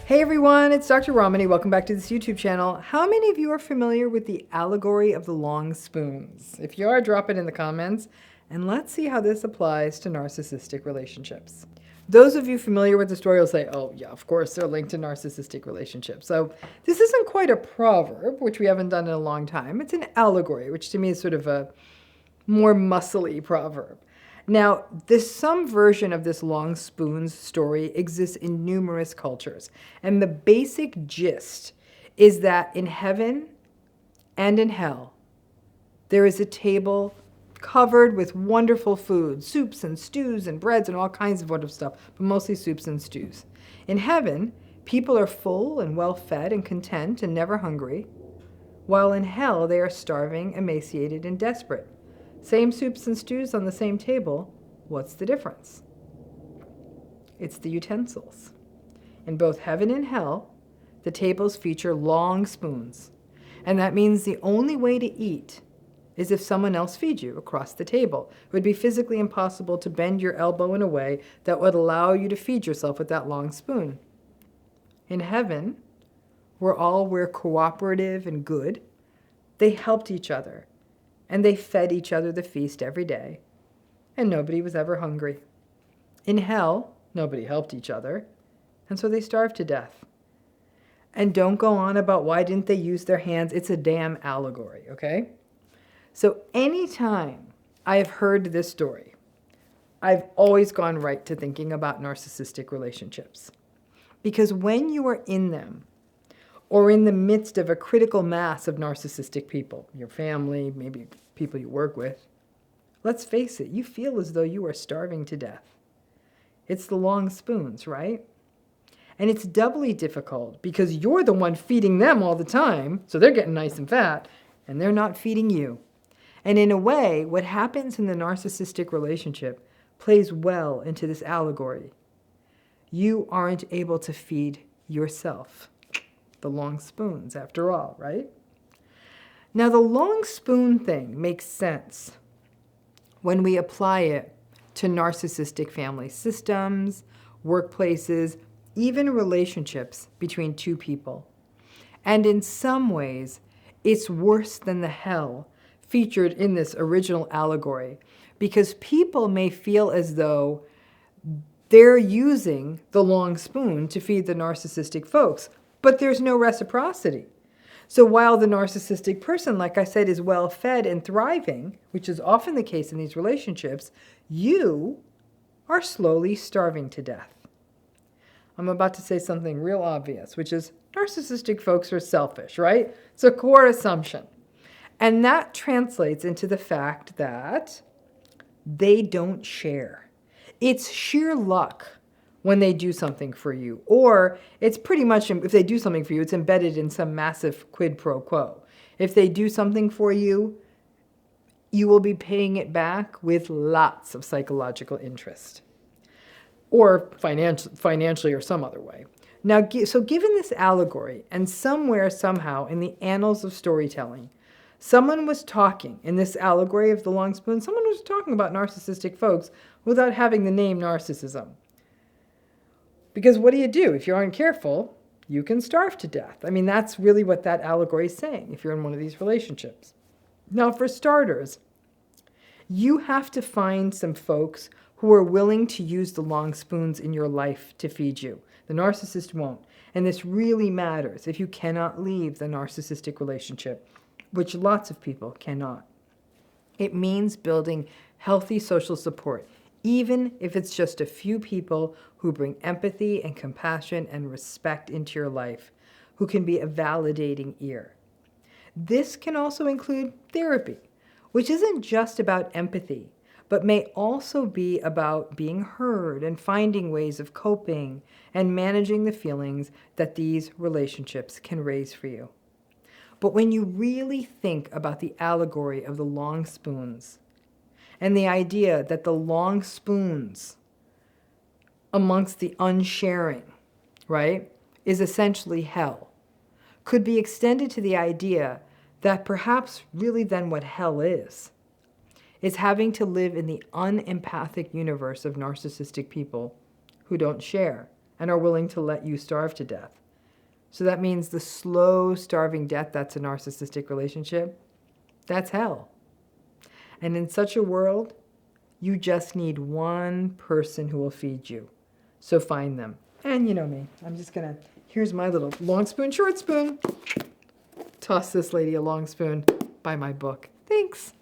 Hey everyone, it's Dr. Ramani. Welcome back to this YouTube channel. How many of you are familiar with the allegory of the long spoons? If you are, drop it in the comments, and let's see how this applies to narcissistic relationships. Those of you familiar with the story will say, oh yeah, of course they're linked to narcissistic relationships. So this isn't quite a proverb, which we haven't done in a long time. It's an allegory, which to me is sort of a more muscly proverb. Now, some version of this long spoons story exists in numerous cultures. And the basic gist is that in heaven and in hell, there is a table covered with wonderful food, soups and stews and breads and all kinds of wonderful stuff, but mostly soups and stews. In heaven, people are full and well-fed and content and never hungry, while in hell they are starving, emaciated, and desperate. Same soups and stews on the same table. What's the difference? It's the utensils. In both heaven and hell, the tables feature long spoons. And that means the only way to eat is if someone else feeds you across the table. It would be physically impossible to bend your elbow in a way that would allow you to feed yourself with that long spoon. In heaven, where all were cooperative and good, they helped each other. And they fed each other the feast every day, and nobody was ever hungry. In hell, nobody helped each other, and so they starved to death. And don't go on about why didn't they use their hands. It's a damn allegory, okay? So anytime I have heard this story, I've always gone right to thinking about narcissistic relationships. Because when you are in them, or in the midst of a critical mass of narcissistic people, your family, maybe people you work with, let's face it, you feel as though you are starving to death. It's the long spoons, right? And it's doubly difficult because you're the one feeding them all the time, so they're getting nice and fat, and they're not feeding you. And in a way, what happens in the narcissistic relationship plays well into this allegory. You aren't able to feed yourself. The long spoons, after all, right? Now, the long spoon thing makes sense when we apply it to narcissistic family systems, workplaces, even relationships between two people. And in some ways, it's worse than the hell featured in this original allegory, because people may feel as though they're using the long spoon to feed the narcissistic folks. But there's no reciprocity. So while the narcissistic person, like I said, is well-fed and thriving, which is often the case in these relationships, you are slowly starving to death. I'm about to say something real obvious, which is narcissistic folks are selfish, right? It's a core assumption. And that translates into the fact that they don't share. It's sheer luck when they do something for you. Or it's pretty much, if they do something for you, it's embedded in some massive quid pro quo. If they do something for you, you will be paying it back with lots of psychological interest. Or financially or some other way. Now, so given this allegory, and somewhere, somehow, in the annals of storytelling, someone was talking, in this allegory of the long spoon, someone was talking about narcissistic folks without having the name narcissism. Because what do? If you aren't careful, you can starve to death. I mean, that's really what that allegory is saying if you're in one of these relationships. Now, for starters, you have to find some folks who are willing to use the long spoons in your life to feed you. The narcissist won't. And this really matters if you cannot leave the narcissistic relationship, which lots of people cannot. It means building healthy social support, even if it's just a few people who bring empathy and compassion and respect into your life, who can be a validating ear. This can also include therapy, which isn't just about empathy, but may also be about being heard and finding ways of coping and managing the feelings that these relationships can raise for you. But when you really think about the allegory of the long spoons, and the idea that the long spoons amongst the unsharing, right, is essentially hell, could be extended to the idea that perhaps really then what hell is having to live in the unempathic universe of narcissistic people who don't share and are willing to let you starve to death. So that means the slow, starving death that's a narcissistic relationship, that's hell. And in such a world, you just need one person who will feed you. So find them. And you know me, I'm just gonna, here's my little long spoon, short spoon. Toss this lady a long spoon. Buy my book. Thanks.